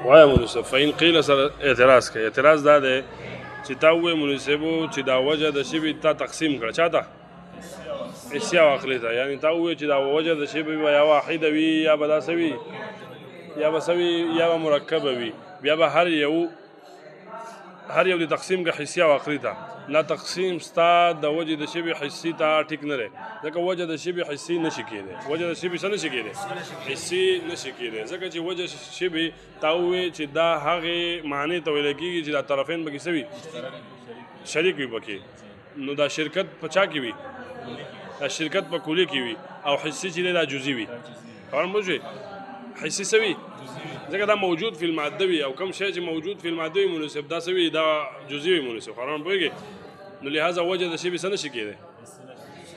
وایه منصف فإن قیل سره اعتراض کوي. اعتراض دا دی چې تا ووایې منصفو چې دا وجه د شبې تا تقسیم کړه چا ته حسي او عقلي ته، یعنې تا ووایې چې دا وجه د شبې به یا واحده وي یا به داسې وي یا به څه وي یا به مرکبه وي، بیا به هر یو د تقسیم که حسي او عقلي ته. لا تقسیم ستا د وجه د شبې حسي ته ټیک نه دی، ځکه وجه د شبې حسي نشي کېدی، وجه د شبې څه نشي کېدی حسي نشي کېدی، ځکه چې وجه شبې تا ووایې چې دا هغې معنی ته ویلی کېږي چې دا طرفین پکې څه وي شریک وي پکې، نو دا شرکت په چا کې وي؟ دا شرکت په کلي کې وي، او حسي چې دی دا جزي وي. خبره مو شوې؟ حسي څه وي؟ ځکه دا موجود فی الماده وي، او کوم شی چې موجود فی الماده وي مناسب دا څه وي دا جزي وي مناسب. خبره مو پوهېږې؟ نو لهذا وجه د شی به څه نشي کېدی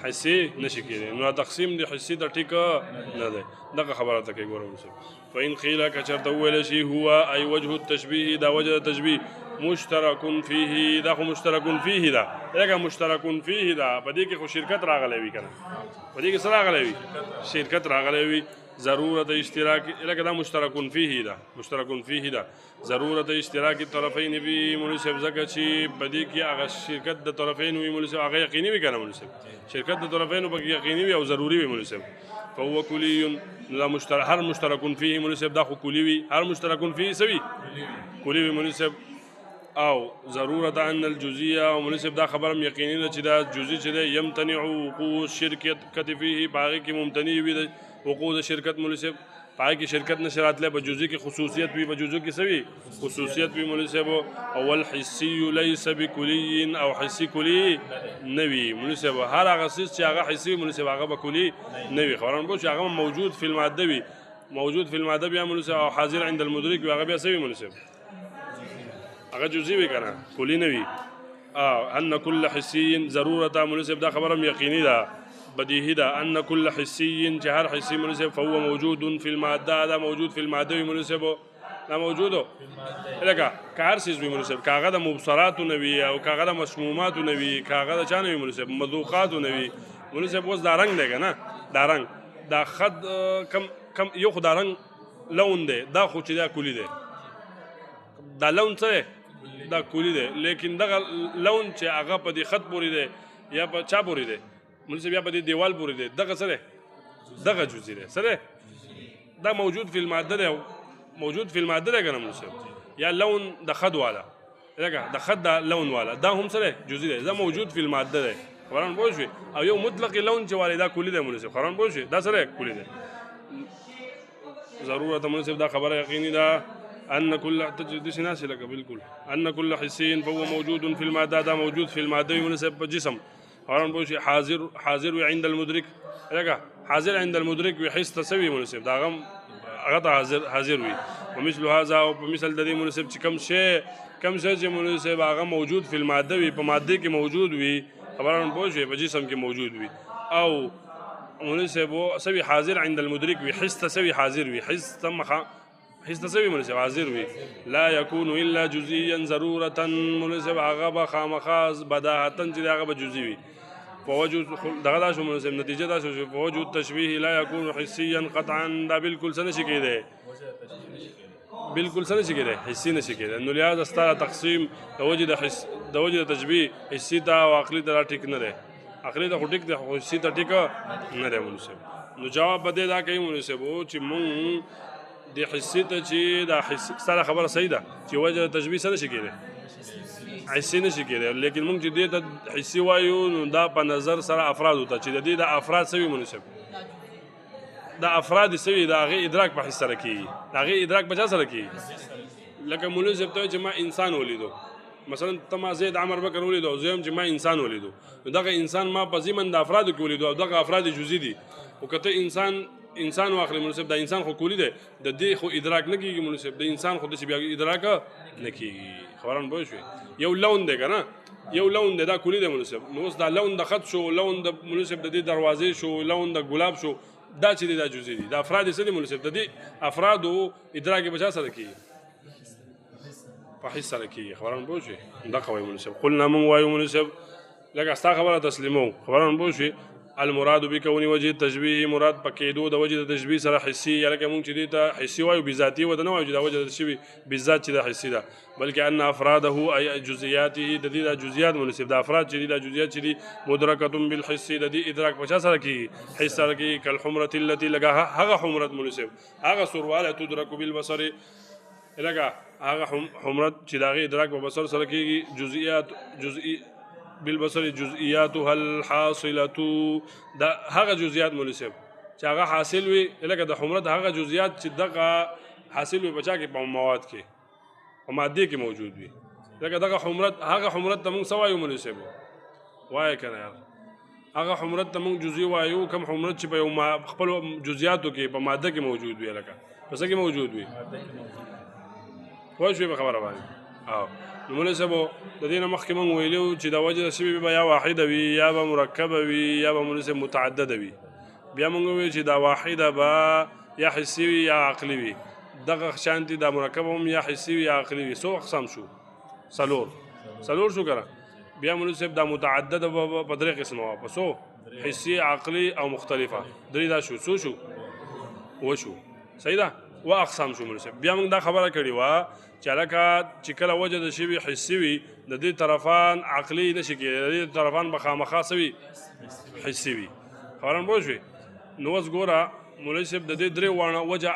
حسي نشي کېدی، نو تقسیم د حسي ته ټیک نه دی. دغه خبره ته کوي ګوره مناسب. فإن قیل که چېرته وویلی شي هو ای وجه التشبیه دا وجه د تشبیه مشترک فیه، دا خو مشترک فیه ده، لکه مشترک فیه ده، په دې کې خو شرکت راغلی وي که نه، په دې کې څه راغلی وي شرکت راغلی وي. ضرورت اشتراک لکه دا مشترک فیه ده، مشترک فیه ده، ضرورت اشتراک طرفین وي مناسب، ځکه چې په دې کې هغه شرکت د طرفین وي مناسب، هغه یقیني وي که نه مناسب، شرکت د طرفینو پکې یقیني وي او ضروري وي مناسب. فهو کلی دا هر مشترک فیه مناسب دا خو کلی وي، هر مشترک فیه څه وي کلی وي مناسب. او ضرورت ان الجزیه او مناسب دا خبرم یقیني ده چې دا جزئی چې دی یمتنع وقوع الشرکت فیه، په هغې کې ممتنع وي وقوع د شرکت مناسب، په هغې کې شرکت نشي راتلی، په جزئی کې خصوصیت وي، په جزو کې څه وي خصوصیت وي مناسب. او الحسي لیس بکلي او حسي کلي نه وي مناسب، هر هغه څیز چې هغه حسي وي مناسب هغه به کلي نه وي. خبره مو چې هغه موجود فی الماده وي، موجود فی الماده بیا مناسب، او حاضر عند المدرک وي هغه بیا څه وي مناسب هغه جزئی وي که نه کلي نه وي. ان کل حسي ضرورت مناسب دا خبرم یقیني ده بدیهی ده، ان کل حسي چې هر حسي مناسب فهو موجود فی الماده، دا موجود فی الماده وي مناسب، دا موجودو لکه که هر څیز وي مناسب، که هغه د مبصراتو نه وي او که هغه د مسموماتو نه وي، که هغه د چا نه وي مناسب مذوقاتو نه وي مناسب. اوس دا رنګ دی که نه، دا رنګ دا خط کم یو خو دا رنګ لون دی، دا خو چې دا کلي دی، دا لون څه دی دا کلي دی، لیکن دغه لون چې هغه په دې خط پورې دی یا په چا پورې دی مناسب یا په دې دیوال پورې دی، دغه څه دی دغه جزئی دی، څه دی دا موجود فی الماده دی، موجود فی الماده دی که نه مناسب، یا لون د خط والا لکه د خط د لون والا دا هم څه دی جزئی دی، دا موجود فی الماده دی. خبران پوه شوې؟ او یو مطلق لون چې والی دا کلي دی مناسب. خبران پوه شوې؟ دا څه دی کلي دی. ضرورت مناسب دا خبره یقیني ده ان كل دش ناسي لك بالكل ان كل حسي فهو موجود في الماده، دا موجود في الماده مناسب جسم. هران بوشي حاضر عند المدرك لك حاضر عند المدرك ويحس تسوي مناسب دا غم غطا حاضر وي. ومثل هذا او مثل الذي مناسب كم شيء مناسب هغه موجود في الماده وي، په ماده کې موجود وي، خبران بوشي په جسم کې موجود وي، او مناسب سوي حاضر عند المدرك ويحس تسوي حاضر وي، حس تسوي مناسب حاضر وي. لا يكون الا جزئيا ضرورة مناسب هغه به خامخاز بداهتا چې هغه به جزئي وي. فوجود دغه دا شو مناسب نتیجه دا شو فوجود تشبیه لا يكون حسيا قطعا، دا بالکل څه نشي کېدی، بالکل څه نشي کېدی حسي نشي کېدی. نو لهذا ستاره تقسیم د وجه د تشبیه حسي ته او عقلي ته ټیک نه دی، عقلي ته خو ټیک دی خو حسي ته ټیک نه دی مناسب. نو جواب به دې دا کوي مناسب چې مونږ د حسي ته چې دا ستاره خبره صحیح ده چې وجه د تشبیه څه نشي کېدی حسي نشي کېدی، لیکن مونږ چې دې ته حسي وایو نو دا په نظر سره افرادو ته چې د دې د افراد سوي مناسب، دا افراد سوي د هغې ادراک په حس سره کېږي، د هغې ادراک په چا سره کېږي. لکه مناسب ته چې ما انسان ولیدو، مثلا ته ما زید عمر بکر ولیدو او زه هم چې ما انسان ولیدو، نو دغه انسان ما په ضمن د افرادو کې ولیدو او دغه افراد جزئي دي. او که ته انسان واخلې مناسب دا انسان خو کلي دی، د دې خو ادراک نه کېږي مناسب، د انسان خو داسې بیا ادراک نه کېږي. خبران پوه شوې؟ یو لون دی که نه، یو لون دی دا کلي دی مناسب. نو اوس دا لون د خط شو، لون د مناسب د دې دروازې شو، لون د ګلاب شو، دا چې دی دا جزئي دي، دا افراد څه دي مناسب، د دې افرادو ادراک په چا سره کېږي په حس سره کېږي. خبران پوه شوې؟ دغه وایي مناسب. قلنا مونږ وایو مناسب لکه ستا خبره تسلیمو. خبران پوه شوې؟ المراد بكون وجه التشبيه مراد پکېدو د وجه د تشبيه سره حسي یا لکه مونږ چې دې ته حسي وایو بذاتي و د نه وایو چې د وجه د تشبيه بالذات چې د حسي ده بلکې ان افراده ای جزئیاته د دې د جزئیات مناسب د افراد چې د جزئیات چې دي مدرکه بالحس د دې ادراک په چا سره کې حس سره کې کالحمره التي لگا هغه حمرت مناسب هغه سرواله تدرک بالبصر لگا هغه حمرت چې دغه ادراک په بصر سره کې جزئیات جزئی بالبصر جزئیاتها الحاصله دا هغه جزئیات مناسب چې هغه حاصل وي لکه د حمرت هغه جزئیات چې دغه حاصل وي بچا کې په مواد کې او ماده کې موجود وي لکه دغه حمرت هغه حمرت ته موږ سوایو مناسب وای کنه هغه حمرت ته موږ جزئی وایو کم حمرت چې په یو خپل جزئیاتو کې په ماده کې موجود وي لکه پس کې موجود وي وای شو به خبره باندې او نو مناسبو د دې نه مخکې موږ ویلو چې د وجه د شبیه به یا واحده وي یا به مرکبه وي یا به مناسب متعدده وي بیا موږ ویل چې دا واحده به یا حسي وي یا عقلي وي دغه شانتي دا مرکب هم یا حسي وي یا عقلي وي څو اقسام شو څلور شو کنه بیا مناسب دا متعدده په درې قسمه وه په څو حسي عقلي او مختلفه درې دا شو شو وشو صحیح ده و اقسام شو مناسب بیا موږ دا خبره کړې وه چې هلکه چې کله وجه د شی وي حسي وي د دې طرفان عقلي نشي کېدی د دې طرفان به خامخا څه وي حسي وي خبره پوه شوې نو اوس ګوره مناسب د دې درې واړه وجه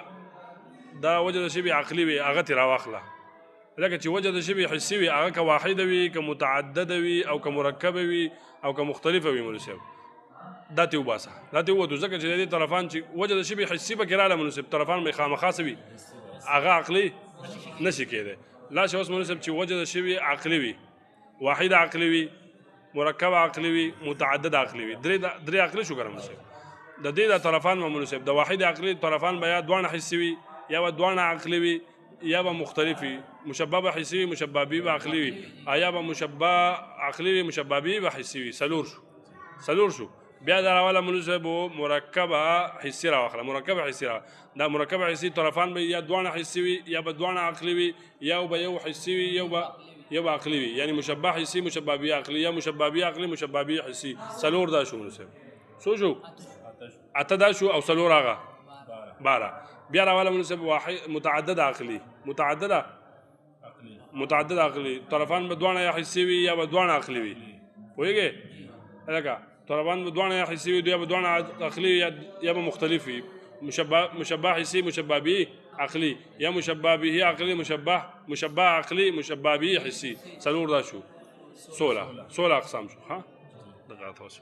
دا وجه د شی وي عقلي وي هغه ترې راواخله لکه چې وجه د شی وي حسي وي هغه که واحده وي که متعدده وي او که مرکبه وي او که مختلفه وي مناسب دا ته وباسه دا ته ووتو ځکه چې د دې طرفان چې وجه د شی وي حسي پکې راغله مناسب طرفان به خامخا څه وي هغه عقلي نشي کېدی لا شي اوس مناسب چې وجه د شی وي عقلي وي واحده عقلي وي مرکب عقلي وي متعدد عقلي وي درې عقلي شو ګرم مناسب د دې د طرفان مناسب د واحد عقلي طرفان به یا دوانه حسي وي یا به دوانه عقلي وي یا به مختلف وي مشبه به حسي وي مشبه به عقلي وي یا به مشبه عقلي وي مشبه به حسي وي څلور شو بیا دا راواله مناسب مرکبه حسي راواخله مرکبه حسي دا مرکبه حسي طرفان به یا دوانه حسي وي یا به دوانه عقلي وي یا به یو حسي وي یو به عقلي وي یعنی مشبه حسي مشبه به عقلي یا مشبه به عقلي مشبه به حسي څلور دا شو مناسب څو شو اته دا شو او څلور هغه 12 بیا راواله مناسب واحد متعدد عقلي متعدد عقلي طرفان به دوانه حسي وي یا به دوانه عقلي وي پوهیږئ لکه طرفان به دوانه حسي وي یا به دوانه عقلي یا به مختلف وي مشبه حسي مشبه به عقلي یا مشبه به عقلي مشبه عقلي مشبه به حسي څلور دا شو 16 اقسام شو ها دغه تاسو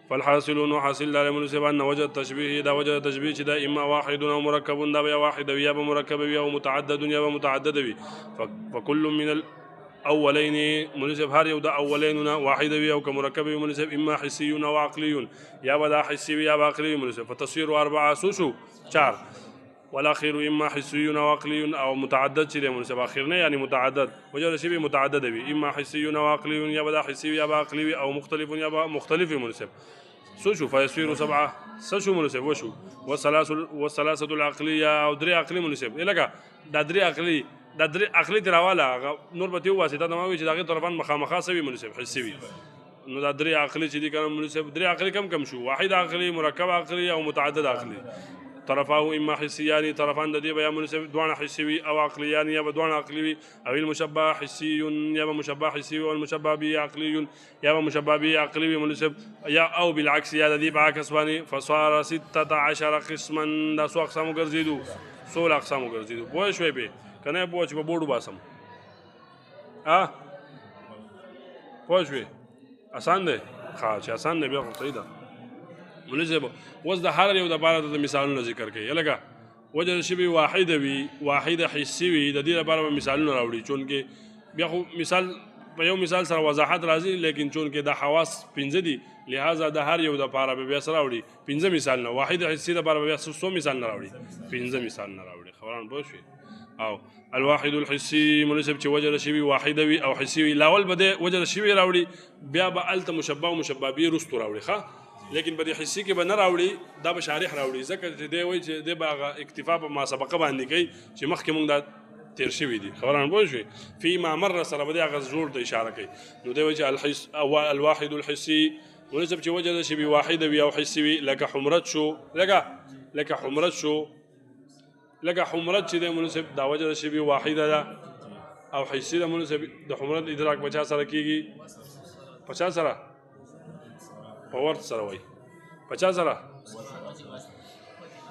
فالحاصل انه حاصل لا مناسب ان وجه التشبيه دا وجه التشبيه چې دا اما واحد او مرکب دا یا واحد یا مرکب یا متعدد یا متعدد وي فكل من الاولين مناسب هر یو د اولین واحد وي او مرکب مناسب اما حسي او عقلي یا ودا حسي یا عقلي مناسب فتصير 4 سوسو 4 والاخير اما حسي او عقلي او متعدد چې مناسب اخر نه یعنی متعدد وجه شی متعدد وي اما حسي او عقلي یا ودا حسي یا عقلي او مختلف مناسب سوشو فيصير 7 سوشو مناسب وشو والثلاثه العقليه او دري عقلي مناسب لکه دا دري عقلي تراواله نور به یو واسطه د ماوي چې دغه طرفان مخامخا سوي مناسب حسي وي نو دا دري عقلي چې دي کنه مناسب دري عقلي کم شو واحد عقلي مرکب عقلي او متعدد عقلي طرفاه اما حسيان طرفان د دې بیا مناسب دوانه حسي وي او عقليان یا دوانه عقلي وي او المشبه حسي یا مشبه حسي او المشبه به عقلي یا مشبه به عقلي وي مناسب یا او بالعكس یا د دې بعکس باندې فصار 16 قسما دا سو اقسام ګرځیدو 16 اقسام ګرځیدو پوه شوي به کنه پوه چې په بورډو باسم پوه شوي آسان دی ښه چې آسان دی بیا خو صحیح ده مناسب اوس د هر یو د لپاره د مثالونو ذکر کوي لکه وجه د شی واحده وي واحده حسي وي د دې لپاره مثالونه راوړي چونکې بیا خو مثال په یو مثال سره وضاحت راځي لیکن چونکې د حواس 15 دي لہذا د هر یو د لپاره بیا سره راوړي 15 مثال نه واحده حسي د لپاره بیا 100 مثال نه راوړي 15 مثال نه راوړي خبران پوه شئ او الواحد الحسي مناسب چې وجه د شی واحده وي او حسي وي لاول بده وجه د شی راوړي بیا به الته مشبه او مشبه به رستو راوړي ښه لیکن په دې حسي کې به نه راوړي دا به شارح راوړي ځکه چې دی وایي چې دی به هغه اکتفا په ما سبقه باندې کوي چې مخکې مونږ دا تیر شوي دي خبران پوه شوې فيما مر سره به دې هغه زور ته اشاره کوي نو دی وایي چې الواحد الحسي مناسب چې وجه د شی به واحده وي او حسي وي لکه حمرت شو لکه حمرت شو لکه حمرت چې د مناسب دا وجه د شی به واحده ده او حسي د مناسب د حمرت ادراک 50 سره کیږي 50 سره په ورت سره وای 50 سره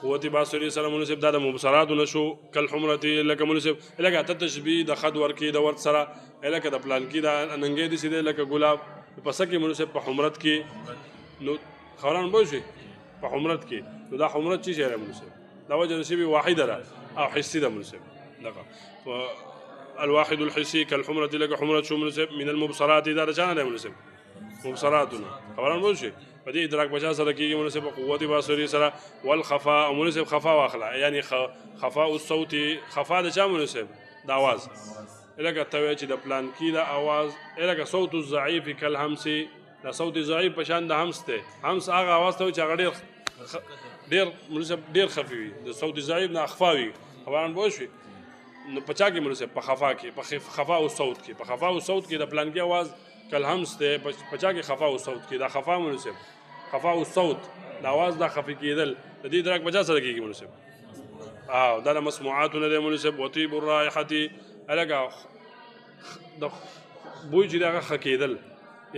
قوت باصری سره مناسب دا د مبصرات نشو کل حمرتی لکه مناسب لکه تشبیه د خد ورکی د ورت سره لکه د پلان کې دا ننګې دي سیده لکه ګلاب پس کې مناسب په حمرت کې نو خوران بوشي په حمرت کې نو دا حمرت چی شي مناسب دا وجه د شی واحده ده او حسي ده مناسب دغه الواحد الحسي كالحمرة لك حمرة شو مناسب من المبصرات دا چانه ده مناسب مبصراتنا خبران بوشي په دې ادراک بچا سره کېږي مناسب قوت باصري سره والخفاء مناسب خفاء واخلا یعنی خفاء الصوت خفاء د چا مناسب د आवाज لکه توی چې د پلان کې د आवाज لکه صوت الضعيف كالهمس د صوت ضعیف په شان د همس ته همس هغه आवाज ته چې هغه ډیر مناسب ډیر خفيوي د صوت ضعیف نه اخفاوي خبران بوشي نو پچا کې مناسب په خفاء کې په خفاء الصوت کې په خفاء الصوت کې د پلان کې आवाज كالهمس ته پچا کې خفاء الصوت کې دا خفاء مناسب خفاء الصوت د आवाज دا خفي کېدل د دې درک بچا سره کېږي مناسب دا مسموعات نه مناسب وطيب الرائحه الګه د بوی چې دا خکېدل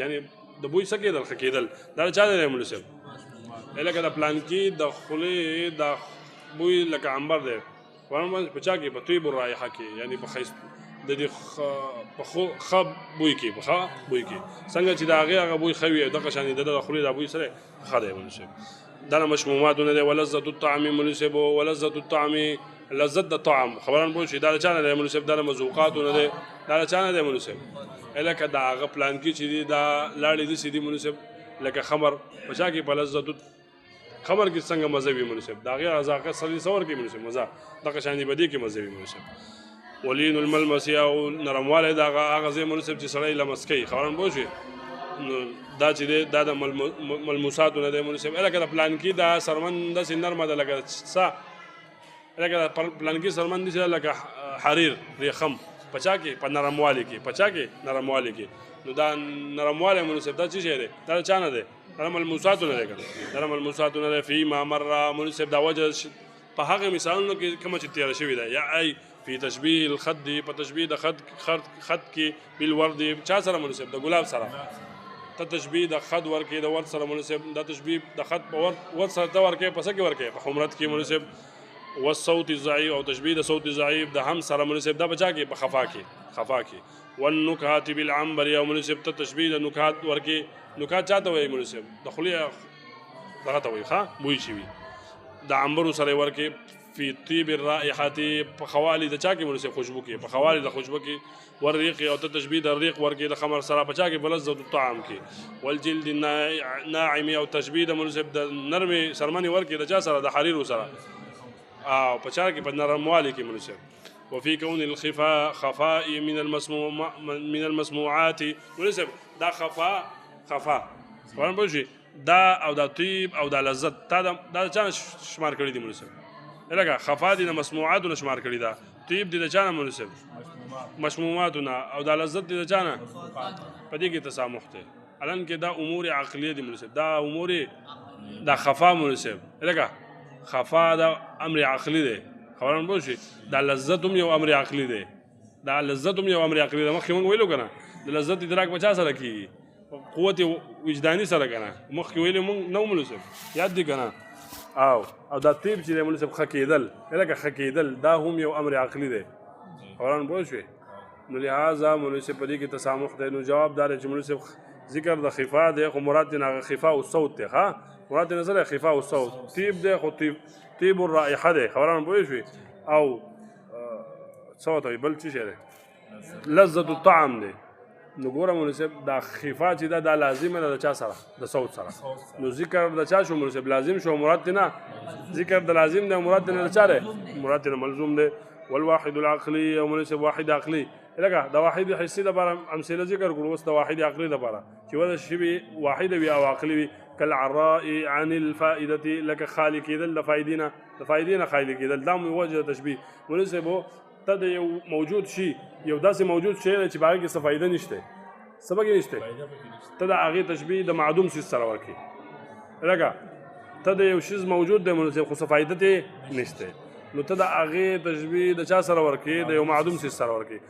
یعنی د بوی سکېدل خکېدل دا چا نه مناسب الګه د پلان کې د خله د بوی لکه عنبر دی ورنه پچا کې وطيب الرائحه کې یعنی په خیس د دې خب بوی کې بخا بوی کې څنګه چې دا هغه بوی خوي د قشان د خولي د بوی سره خدای مناسب دا مشمومات نه دي ولذت الطعام مناسب ولذت الطعام لذت الطعام خبران بو شي دا چانه د مناسب د مذوقات نه دي دا چانه د مناسب الکه دا هغه پلان کې چې دا لاړې دي سيدي مناسب لکه خمر پچا کې په لذت خمر کې څنګه مذهبي مناسب دا هغه ازاقه سړي څور کې مناسب مزه د قشان دی بدی کې مذهبي مناسب ولین الملمس او نرمواله دا هغه ځای مناسب چې سړی لمسکی خبران بو شي دا چې دا د ملموسات نه د مناسب الکه د پلان کې دا سرمن د سنر مده لکه سا الکه پلان کې سرمن دي لکه حریر ریخم پچا کې په نرمواله کې پچا کې نرمواله کې نو دا نرمواله مناسب دا چې دی دا چانه دی دا ملموسات نه دی دا ملموسات نه فی ما مر مناسب دا وجه په هغه مثالونو کې کوم چې تیر شوی دی یا ای في تشبيه الخد بتشبيه د خد کې بالورد چا سره مناسب د ګلاب سره تشبيه د خد ورکې د ورد سره مناسب د تشبيه د خد په ورد سره د ورکې پس کې ورکې په حمرت کې مناسب والصوت الضعيف او تشبيه د صوت ضعيف د هم سره مناسب د بچا کې په خفا کې والنكات بالعنبر او مناسب تشبيه د نکات ورکې نکات چاته وي مناسب د خلیه دغه ته وي ښا بوی شي د عنبر سره ورکې في طيب الرائحه بخوالي د چا کې مناسب خوشبو کې په خوالي د خوشبو کې والريق او تشبيه د الريق ورکې د خمر سره په چا کې بلذت الطعام کې والجلد الناعم او تشبيه د مناسب د نرمي سرمني ورکې د چا سره د حرير سره او په چا کې په نرموالي کې مناسب وفي كون خفاء من المسموعات مناسب دا خفاء ورن بوشي دا او دا طيب او دا لذت دا چا شمار کړی دي مناسب لکه خفا دي د مسموعاتو شمار کړی دا طيب دي د چانه مناسب مسموعاتنا او د لذت دي د چانه په دې کې تسامح ته الان کې دا امور عقليه دي مناسب دا امور دا خفا مناسب لکه خفا دا امر عقلي دی خبران بوشي دا لذت هم یو امر عقلي دی دا لذت هم یو امر عقلي دی مخکې موږ ویلو کنه د لذت ادراک بچا سره کیږي قوت وجداني سره کنه مخکې ویلو موږ نو مناسب یاد دي کنه او دا طيب چې مناسب خکېدل لکه خکېدل دا هم یو امر عقلي دی خبران بوشي نو لہذا مناسب په دې کې تسامح دی نو جواب دار چې مناسب ذکر د خفا دی خو مراد نه خفا او صوت دی ها مراد نه سره خفا او صوت طيب دی خو طيب الرائحه دی خبران بوشي او صوت بل څه شي لذت الطعام دی نو ګوره مناسب دا خفا چې دا لازم نه د چا سره د صوت سره نو ذکر د چا شو مناسب لازم شو مراد نه ذکر د لازم نه مراد نه چا دی مراد نه ملزوم دی والواحد العقلي او مناسب واحد عقلي لکه دا واحد حسي د لپاره امثله ذکر کړو اوس د واحد عقلي د لپاره چې ودا شی واحد وي او عقلي وي كالعراء عن الفائده لك خالق کېدل د فائدینه خالق کېدل دا وجه تشبيه مناسب ته د یو موجود شي یو داسې موجود شي چې باغ کې څه فائدہ نشته سبق نشته ته د هغې تشبیه د معدوم څیز سره ورکړي لکه ته د یو شیز موجود دی مناسب خو څه فایده ته نشته نو ته د هغې تشبیه د چا سره ورکړي د یو معدوم څیز سره ورکړي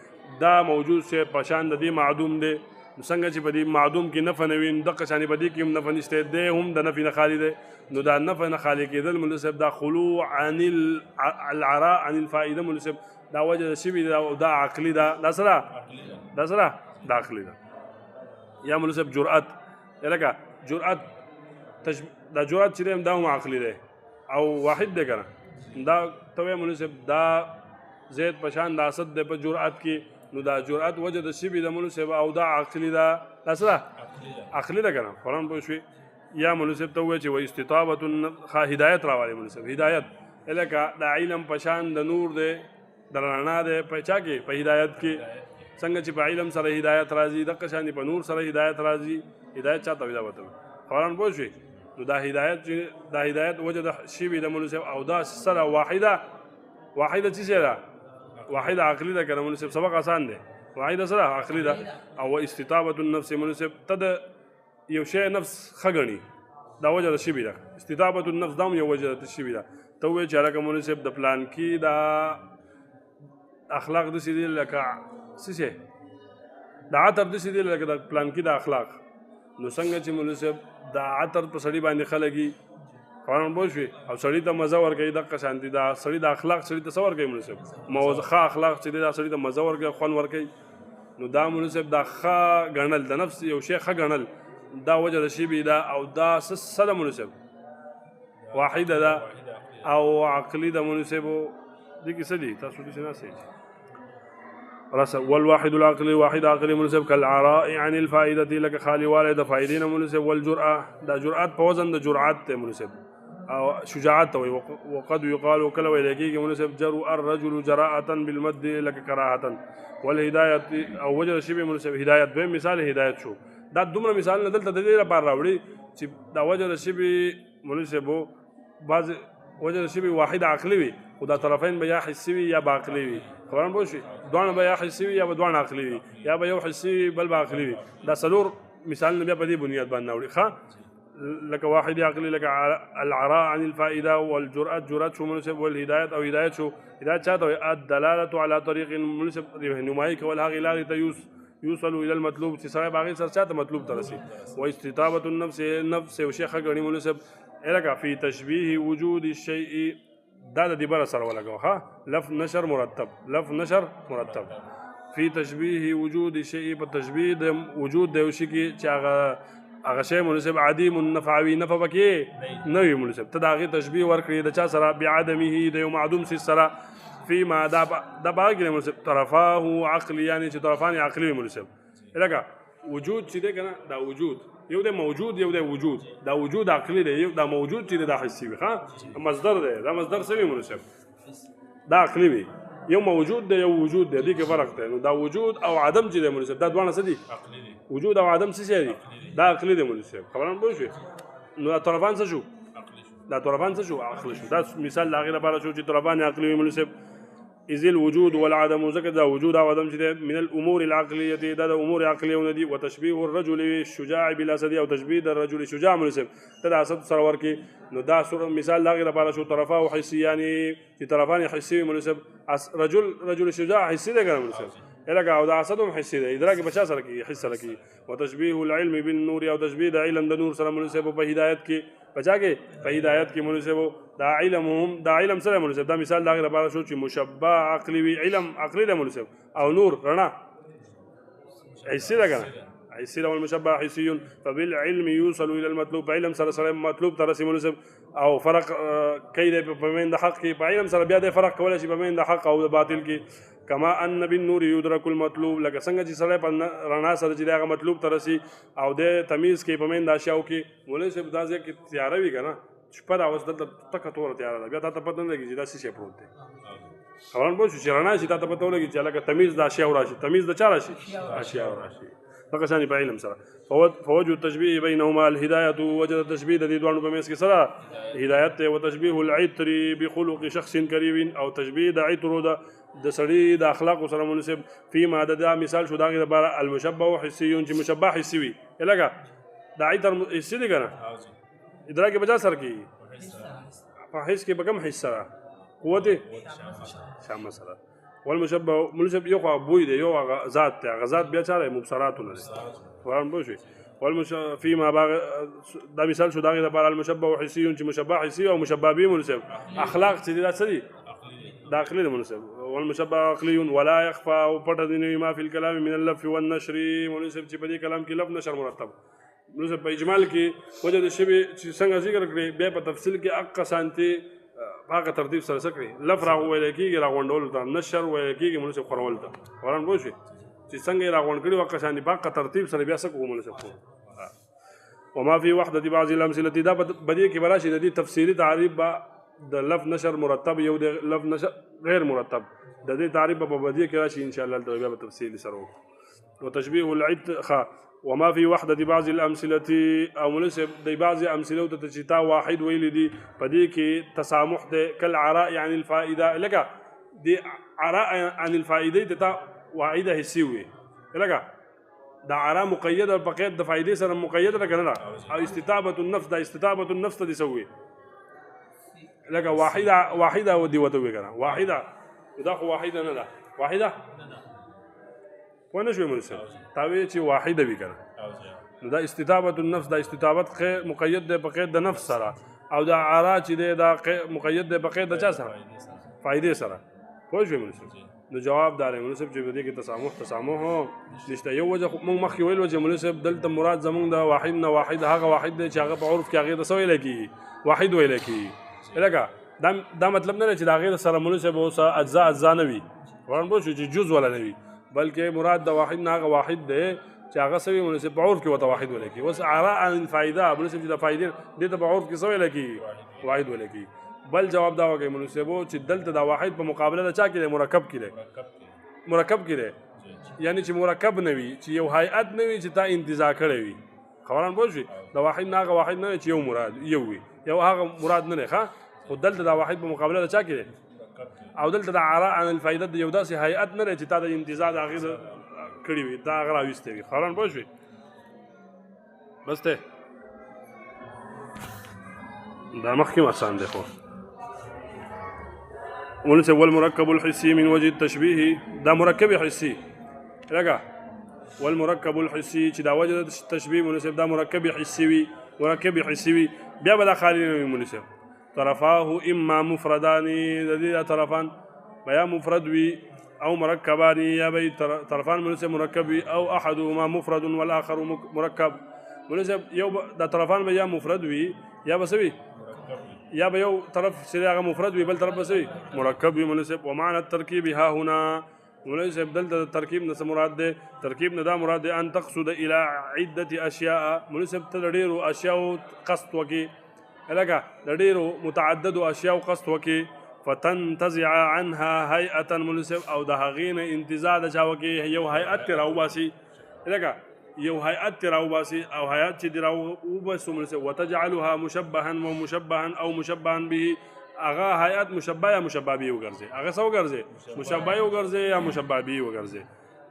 دا موجود چې په شان د دې معدوم دی نو څنګه چې په دې معدوم کې نفع نه وي نو دقه شانې په دې کې هم نفع نشته دی هم د نفي نه خالي دی نو دا نفع نه خالي کېدل مناسب دا خلوع عن العراء عن الفائده مناسب دا وجه د شوي دا عقلي دا سره دا عقلي ده یا مناسب جرأت لکه جرأت دا جرأت چې دی دا هم عقلي دی او واحد دی که نه دا ته وایې مناسب دا زید په شان د اسد دی په جرأت کې نو دا جرأت وجه د شبي د مناسب او دا عقلي ده دا سره عقلي ده که نه قرآن پوه شوې یا مناسب ته ووایې چې و استطابة هدایت راوالي مناسب هدایت لکه دا علم په شان د نور دی د رڼا دی په چا کې په هدایت کې څنګه چې په علم سره هدایت راځي دقه شان په نور سره هدایت راځي هدایت چاته وي دا وته قرآن پوه شوې نو دا هدایت وجه د شبي د مناسب او دا سره واحده څه شی ده واحده عقلي ده که نه مناسب سبق آسان دی واحده سره عقلي ده او استطابة النفس مناسب ته د یو شی نفس ښه ګڼي دا وجه د شبي ده استطابة النفس دا هم یو وجه د شبي ده ته ووایې چې هلکه مناسب د پلانکي دا اخلاق داسې دي لکه څه شی د عطر داسې دي لکه د پلانکي د اخلاق نو څنګه چې مناسب د عطر په سړي باندې خلګي قرآن پوه شوې او سړي ته مزه ورکوي دقه شانتي دا سړي د اخلاق سړي ته څه ورکوي مناسب ښه اخلاق چې دی دا سړي ته مزه ورکوي خوند ورکوي نو دا مناسب دا ښه ګڼل د نفس یو شی ښه ګڼل دا وجه د شبي ده او دا څه ده مناسب واحده ده او عقلي ده مناسب دې کې څه دي تاسو داسې ناست والواحد العقلي واحد عقلي مناسب كالعراء عن الفائدة لك خالي والد فائدين مناسب والجرأة دا جرأت په وزن د جرأت ته مناسب او شجاعت وي وقد يقال وكلا ويلكيك مناسب جرأ الرجل جراءة بالمد لك كراهة والهداية او وجه شبه مناسب هداية به مثال هداية شو دا دومره مثال نه دلته د دې لپاره راوړي چې دا وجه شبه مناسب بعض وجه شبه واحد عقلي وي خو دا طرفین به یا حسي وي یا باعقلي وي قرآن پوه شوې دواړه به یا حسي وي یا به دواړه عقلي وي یا به یو حسي وي بل به عقلي وي دا څلور مثالونه بیا په دې بنیاد باندې راوړي ښه لکه واحد عقلي لکه العراء عن الفائده والجرأت جرأت شو مناسب والهدایت او هدایت شو هدایت چاته وي الدلاله على طريق مناسب رهنمایي کول هغې لارې ته یوصل الى المطلوب چې سړی به هغې سره چاته مطلوب ته رسي واستطابة النفس یو شی ښه ګڼي مناسب لکه فی تشبیه وجود الشیء دا د دې بره سره ولګو ښه لف نشر مرتب فی تشبیه وجود شیء په تشبیه د وجود د یو شي کې چې هغه شی مناسب عدیم النفع وي نفع پکې نه وي مناسب ته د هغې تشبیه ورکړي د چا سره بعدمه د یو معدوم څیز سره فیما دا باغ کې مناسب طرفاه عقلي یعنی چې طرفان عقلي وي مناسب لکه وجود چې دی که نه دا وجود یو دی موجود یو دی وجود دا وجود عقلي دی دا موجود چې دی دا حسي وي ښه مصدر دی دا مصدر څه وي مناسب دا عقلي وي یو موجود دی یو وجود دی دې کې فرق دی نو دا وجود او عدم چې دی مناسب دا دواړه څه دي وجود او عدم څه شی دي دا عقلي دی مناسب خبران پوه شوې نو دا طرفان څه شو عقلي شو دا مثال د هغې لپاره شو چې طرفان عقلي وي مناسب إذ الوجود والعدم ذكر وجود وعدم من الأمور العقلية ده أمور عقلية وندي وتشبيه الرجل الشجاع بالأسد أو تشبيه الرجل الشجاع مناسب ده أسد سرور كي ندا مثال لا غير بارا شو طرفاه حسي يعني في طرفان حسي مناسب رجل الشجاع حسي ده كان مناسب إلى كا وده أسدهم حسي ده إدراك بشاس لكي حس لكي وتشبيه العلم بالنور أو تشبيه ده علم ده نور سلام مناسب وبهدايات كي بچا کې په هدایت کې مناسب دا علم سره مناسب دا مثال دا غیر لپاره شو چې مشبع عقلي وي علم عقلي له مناسب او نور رڼا حسي ده کنه حسي ده والمشبع حسي فبالعلم يوصل الى المطلوب علم سره مطلوب ته رسي مناسب او فرق کيده په مين د حق کې په علم سره بیا د فرق کول شي په مين د حق او د باطل کې كما ان بالنور يدرك المطلوب لکه څنګه چې سره په رڼا سره چې هغه مطلوب ته رسي او د تمیز کې په مين د اشیاء کې مناسب دا ځکه تیار وي کنه شپه دا اوس دلته تکه تور تیار ده بیا ته پته نه لګي چې دا څه شی پروت دی خبران پوه شو چې رڼا شي ته پته ولګي چې لکه تمیز د اشیاء راشي تمیز د چا راشي اشیاء راشي فقط ثاني په علم سره فوجه التشبيه بينهما الهدايه وجد التشبيه د دې دوه په میس کې سره هدایت او تشبيه العطر بخلق شخص كريم او تشبيه د عطر د سړي د اخلاق سره مناسب فيما دا مثال شو دغه لپاره المشبه حسي چې مشبه حسي وي لکه دا عیتر حسي دی کنه ادراک بجا سر کی په حس کې بکم حس سره قوت شامه سره والمشبه مناسب یو بوی دی یو ذات ته غزاد بیا چاره مبصراتونه وران بوشي فيما دا مثال شو دغه لپاره المشبه حسي چې مشبه حسي او مشبه به مناسب اخلاق چې دا سړي داخلي مناسب والمشبه عقلي ولا يخفى وبطن ما في الكلام من اللف والنشر مناسب چې په دې کلام کې لف نشر مرتب مناسب په اجمال کې وجه د شبي چې څنګه ذکر کړی بیا په تفصیل کې اق سانتي هغه ترتیب سره سکري لف را ویل کېږي را غونډول ته نشر ویل کېږي مناسب خورول ته وران بوشي چې څنګه را غونډ کړي وقت شان په ترتیب سره بیا سکو مناسب وما في وحدة بعض الأمثلة دا بديه کې براشي د دې تفسیری تعریف د لفظ نشر مرتب یو د لفظ نشر غیر مرتب د دې تعریف په بدیه کې راشي ان شاء الله د بیا په تفصیل سره وتشبيه العد وما في وحدة بعض الأمثلة او مناسب د بعض امثله ته چې تا واحد ویل دي په دې کې تسامح د کل عراء يعني الفائده لکه دي عراء عن الفائده ته واحده حسي وي لکه دا عراء مقيده بقید د فائدې سره مقیده ده کنه او استتابه النفس دا استتابه النفس ته سوي لکه واحده ودي وتوي کنه واحده دا خو واحده نه ده واحده ونه شوي مرسل تاوی چې واحده وي کنه نو دا استتابه النفس دا استتابت مقید ده بقید د نفس سره او دا عراء چې دا مقید ده بقید د چا سره فائدې سره پوه شوي مرسل نو جواب دار مناسب چې دې کې تسامح نشته یو وجه موږ مخکې ویل چې مناسب دلته مراد زمونږ د واحد نه واحد هغه واحد دی چې هغه په عرف کې هغه د سوې لګي واحد ویل کی لکه دا مطلب نه چې دا غیر سره مناسب او اجزاء نه وي ورن بو چې جز ولا نه وي بلکې مراد د واحد نه هغه واحد دی چې هغه سوي مناسب په عرف کې وته واحد ویل کی وس عراء عن الفائده مناسب چې د فائدې د په عرف کې سوې لګي واحد ویل کی بل جواب دا وکي مناسبو چې دلته دا واحد په مقابله د چا کې مرکب کې مرکب کې یعنی چې مرکب نه وي چې یو هيئت نه وي چې تا انتزاع کړی وي خبران پوه دا واحد نه هغه واحد نه چې یو مراد یو وي یو هغه مراد نه ښه خو دلته دا واحد په مقابله د چا کې او دلته د عراء عن الفائده د یو داسې هيئت نه چې تا د انتزاع د هغه کړی وي دا هغه راويسته وي خبران پوه بس ته دا مخکې آسان دی خو ونسب والمركب الحسي من وجه التشبيه دا مركب حسي لقى والمركب الحسي چې دا وجه التشبيه مناسب دا مركب حسي وي مركب حسي وي بیا بل خالي مناسب طرفاه اما مفردان د طرفان بیا مفرد وي او مركبان یا بي طرفان مناسب مركب او احدهما مفرد والاخر مركب مناسب یو دا طرفان بیا مفرد وي یا بسوي یا به یو طرف سره مفرد وي بل طرف بسوي مرکب وي مناسب ومعنى التركيب ها هنا مناسب دلته ترکیب نه مراد ده ترکیب نه دا مراد ده ان تقصد الى عده اشياء مناسب تدړو اشیاء قصد وکي لکه دړو متعدد اشیاء قصد وکي فتنتزع عنها هيئه مناسب او ده غین انتزاع د چا وکي یو هيئت راو باسي لکه یو هيئت راو باسي او هيئت چې راو وباسو مناسب وتجعلها مشبها ومشبها او مشبها به اغا هيئت مشبه یا مشبه به وګرځي اغه سو وګرځي مشبه وګرځي یا مشبه به وګرځي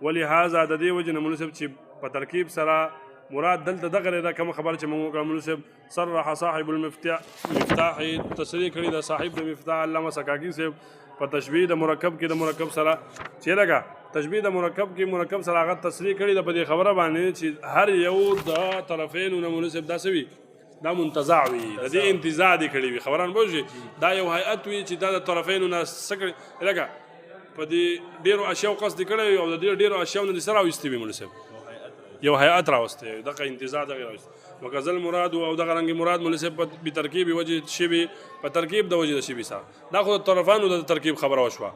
ولهذا د دې وجه مناسب چې په ترکیب سره مراد دلته دغه دا کوم خبر چې موږ مناسب صرح صاحب المفتاح تصریح کړی دا صاحب د مفتاح علامه سکاکی سے په تشبیه د مرکب کې د مرکب سره چې لګا تشبیه د مرکب کې مرکب سره هغه تصریح کړی د په دې خبره باندې چې هر یو د طرفین مناسب دا سوي دا منتزع وي د دې انتزاع دي کړی وي خبران بوجي دا یو هيئت وي چې دا د طرفین نه سکړي لګا په دې ډیرو اشیاء قصد کړی او د ډیرو اشیاء نه سره واستوي مناسب یو هيئت راوسته دغه انتزاع دغه راوسته وکذل مراد او دغه رنګ مراد مناسب په ترکیب وجه شی په ترکیب د وجه شی سره دا خو طرفانو د ترکیب خبره وشوه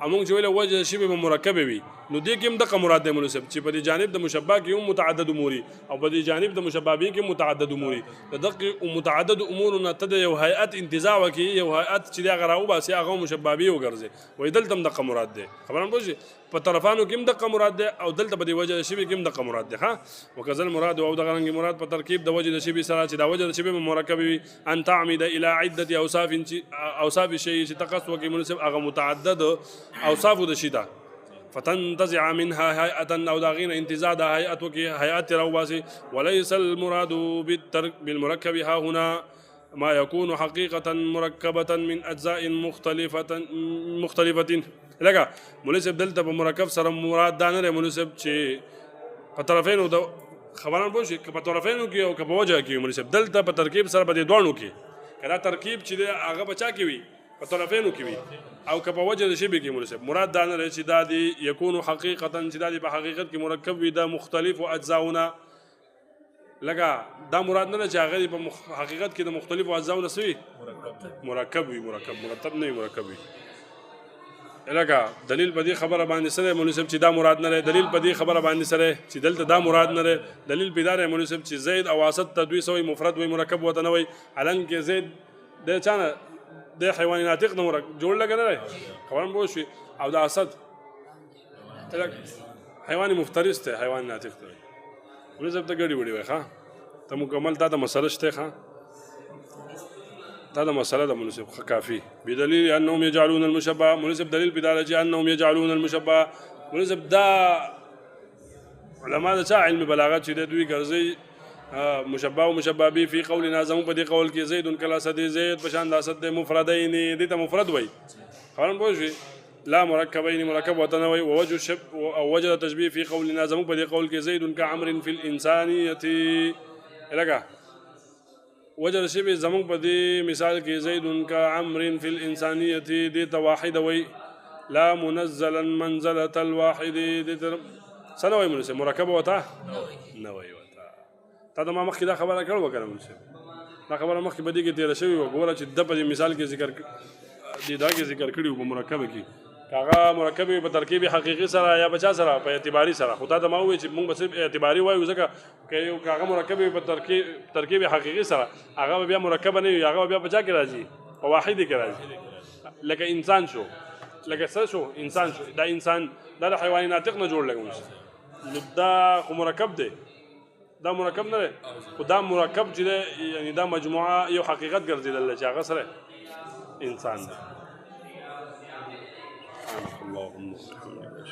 امون چې ویل وجه شی به مرکب وي نو دې کې هم دغه مراد دی مناسب چې په دې جانب د مشبہ کې هم متعدد امور او په دې جانب د مشبہ به کې متعدد امور د دغه متعدد امور نه ته یو هيئت انتزاع وکي یو هيئت چې دا غراو باسي هغه مشبہ به وګرځي وای دلته هم دغه مراد دی خبرم پوه په طرفانو کې هم دغه مراد دی او دلته په دې وجه د شی کې هم دغه مراد دی ها وکذل مراد او دغه رنګ مراد په ترکیب د وجه د شی سره چې دا وجه د شی مرکب وي ان تعمد الى عده اوصاف شی چې تقص وکي مناسب هغه متعدد اوصاف د شی دا فتنتزع منها هيئة أو داغين انتزاع دا هيئة وكي هيئة رواسي وليس المراد بالمركب ها هنا ما يكون حقيقة مركبة من أجزاء مختلفة لكا مناسب دلتا بمركب سر مراد دانر مناسب چه پطرفين دا خبران بوشي پطرفين کی او کبوجه کی مناسب دلتا بترکیب سر بدي دوانو کی کدا ترکیب چه آغا بچا کی وی پطرفين کی وی او که په وجه د شی به کې مناسب مراد دا نه چې دا دی یکون حقیقتا چې دا دی په حقیقت کې مرکب وي دا مختلف اجزاونه لکه دا مراد نه چې هغه په حقیقت کې د مختلف اجزاونه سوي مرکب وي مرتب نه مرکب وي لکه دلیل په دې خبره باندې سره مناسب چې دا مراد نه دلیل په دې خبره باندې سره چې دلته دا مراد نه دلیل په دار مناسب چې زید او واسط تدوی سوی مفرد وي مرکب وته نه وي علن کې زید د چانه د حیوان ناطق نه جوړ لګ نه خبرم پوه شي او د اسد حیوان مفترس ته حیوان ناطق ته ورزب ته ګډي وړي وای ښا ته مکمل تا د مسله شته ښا تا د مسله د مناسب کافي بدلیل انهم يجعلون المشبه مناسب دلیل بداله انهم يجعلون المشبه مناسب دا علماء د علم بلاغت چې دوی ګرځي مشبه ومشبه به في قولنا زمو په دې قول کې زید کلا صد زید بشان د اسد مفردین دې ته مفرد وای خبرم پوه شئ لا مركبين مركب وتنوي ووجه الشب او وجه التشبيه في قولنا زمو په دې قول کې زید كعمر في الانسانيه لگا وجه الشبه زمو په دې مثال کې زید كعمر في الانسانيه دې ته واحد وای لا منزلا منزله الواحد دې سنوي مناسب مركب وتا نوي تا د ما مخکې دا خبره کړو وکړم مناسب دا خبره مخکې بدی کې تیر شوی وګوره چې د په مثال کې ذکر دی دا کې ذکر کړی په مرکب کې کاغه مرکب په ترکیب حقیقي سره یا بچا سره په اعتباري سره خو تا د ما وی چې موږ بس اعتباري وایو ځکه چې یو کاغه مرکب په ترکیب حقیقي سره هغه بیا مرکب نه وي هغه بیا بچا کې راځي په واحد کې راځي لکه انسان شو لکه څه شو انسان شو دا انسان دا حیوان ناطق نه جوړ لګو نو دا خو مرکب دی دا مرکب نه خو دا مرکب چې یعنی دا مجموعه یو حقیقت ګرځیدل چې هغه سره انسان دی اللهم صل على